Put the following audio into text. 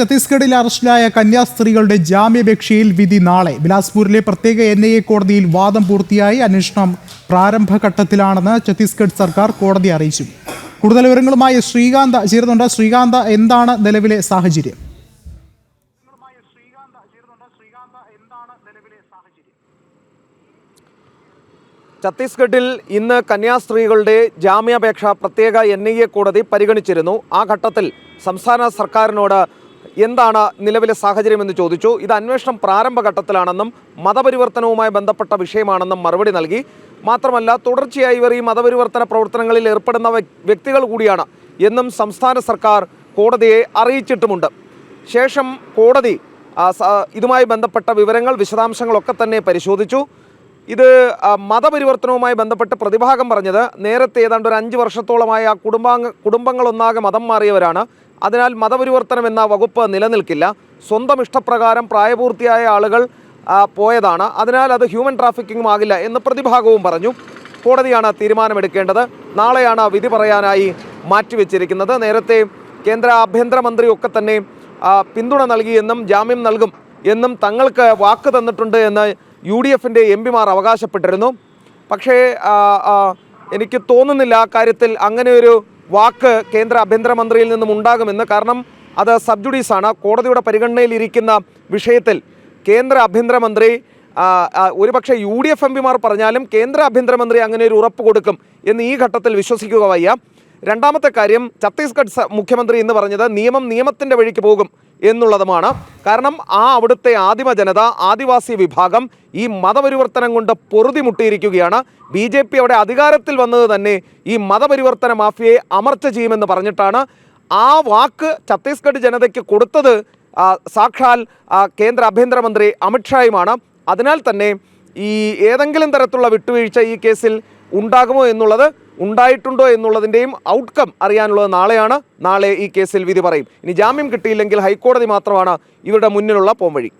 ഛത്തീസ്ഗഡിൽ അറസ്റ്റിലായ കന്യാസ്ത്രീകളുടെ ജാമ്യാപേക്ഷയിൽ വിധി നാളെ. ബിലാസ്പൂരിലെ പ്രത്യേക NIA കോടതിയിൽ വാദം പൂർത്തിയായി. അന്വേഷണം പ്രാരംഭഘട്ടത്തിലാണെന്ന് ഛത്തീസ്ഗഡ് സർക്കാർ കോടതിയെ അറിയിച്ചു. കൂടുതൽ വിവരങ്ങളുമായി ശ്രീകാന്ത് ചേരുന്നുണ്ട്. ശ്രീകാന്ത്, എന്താണ് നിലവിലെ സാഹചര്യം? ഛത്തീസ്ഗഡിൽ ഇന്ന് കന്യാസ്ത്രീകളുടെ ജാമ്യാപേക്ഷ പ്രത്യേക NIA കോടതി പരിഗണിച്ചിരുന്നു. ആ ഘട്ടത്തിൽ സംസ്ഥാന സർക്കാരിനോട് എന്താണ് നിലവിലെ സാഹചര്യമെന്ന് ചോദിച്ചു. ഇത് അന്വേഷണം പ്രാരംഭഘട്ടത്തിലാണെന്നും മതപരിവർത്തനവുമായി ബന്ധപ്പെട്ട വിഷയമാണെന്നും മറുപടി നൽകി. മാത്രമല്ല, തുടർച്ചയായി ഇവർ ഈ മതപരിവർത്തന പ്രവർത്തനങ്ങളിൽ ഏർപ്പെടുന്ന വ്യക്തികൾ കൂടിയാണ് എന്നും സംസ്ഥാന സർക്കാർ കോടതിയെ അറിയിച്ചിട്ടുമുണ്ട്. ശേഷം കോടതി ഇതുമായി ബന്ധപ്പെട്ട വിവരങ്ങൾ, വിശദാംശങ്ങളൊക്കെ തന്നെ പരിശോധിച്ചു. ഇത് മതപരിവർത്തനവുമായി ബന്ധപ്പെട്ട് പ്രതിഭാഗം പറഞ്ഞത് നേരത്തെ ഏതാണ്ട് ഒരു 5 വർഷത്തോളമായ കുടുംബങ്ങളൊന്നാകെ മതം മാറിയവരാണ്. അതിനാൽ മതപരിവർത്തനം എന്ന വകുപ്പ് നിലനിൽക്കില്ല. സ്വന്തം ഇഷ്ടപ്രകാരം പ്രായപൂർത്തിയായ ആളുകൾ പോയതാണ്. അതിനാൽ അത് ഹ്യൂമൻ ട്രാഫിക്കിംഗ് ആകില്ല എന്ന് പ്രതിഭാഗവും പറഞ്ഞു. കോടതിയാണ് തീരുമാനമെടുക്കേണ്ടത്. നാളെയാണ് വിധി പറയാനായി മാറ്റിവെച്ചിരിക്കുന്നത്. നേരത്തെ കേന്ദ്ര ആഭ്യന്തരമന്ത്രിയൊക്കെ തന്നെ പിന്തുണ നൽകിയെന്നും ജാമ്യം നൽകും എന്നും തങ്ങൾക്ക് വാക്ക് തന്നിട്ടുണ്ട് എന്ന് UDFൻ്റെ MPമാർ അവകാശപ്പെട്ടിരുന്നു. പക്ഷേ എനിക്ക് തോന്നുന്നില്ല ആ കാര്യത്തിൽ അങ്ങനെയൊരു വാക്ക് കേന്ദ്ര ആഭ്യന്തരമന്ത്രിയിൽ നിന്നും ഉണ്ടാകുമെന്ന്. കാരണം അത് സബ് ജുഡീസാണ്. കോടതിയുടെ പരിഗണനയിലിരിക്കുന്ന വിഷയത്തിൽ കേന്ദ്ര ആഭ്യന്തരമന്ത്രി ഒരുപക്ഷെ UDF MPമാർ പറഞ്ഞാലും കേന്ദ്ര ആഭ്യന്തരമന്ത്രി അങ്ങനെ ഒരു ഉറപ്പ് കൊടുക്കും എന്ന് ഈ ഘട്ടത്തിൽ വിശ്വസിക്കുക വയ്യ. രണ്ടാമത്തെ കാര്യം, ഛത്തീസ്ഗഡ് മുഖ്യമന്ത്രി എന്ന് പറഞ്ഞത് നിയമം നിയമത്തിൻ്റെ വഴിക്ക് പോകും എന്നുള്ളതുമാണ്. കാരണം അവിടുത്തെ ആദിമ ജനത, ആദിവാസി വിഭാഗം ഈ മതപരിവർത്തനം കൊണ്ട് പൊറുതിമുട്ടിയിരിക്കുകയാണ്. BJP അവിടെ അധികാരത്തിൽ വന്നത് തന്നെ ഈ മതപരിവർത്തന മാഫിയയെ അമർച്ച ചെയ്യുമെന്ന് പറഞ്ഞിട്ടാണ്. ആ വാക്ക് ഛത്തീസ്ഗഡ് ജനതയ്ക്ക് കൊടുത്തത് സാക്ഷാൽ കേന്ദ്ര ആഭ്യന്തരമന്ത്രി അമിത്ഷായുമാണ്. അതിനാൽ തന്നെ ഈ ഏതെങ്കിലും തരത്തിലുള്ള വിട്ടുവീഴ്ച ഈ കേസിൽ ഉണ്ടാകുമോ എന്നുള്ളത്, ഉണ്ടായിട്ടുണ്ടോ എന്നുള്ളതിൻ്റെയും ഔട്ട്കം അറിയാനുള്ളത് നാളെയാണ്. നാളെ ഈ കേസിൽ വിധി പറയും. ഇനി ജാമ്യം കിട്ടിയില്ലെങ്കിൽ ഹൈക്കോടതി മാത്രമാണ് ഇവരുടെ മുന്നിലുള്ള പോംവഴി.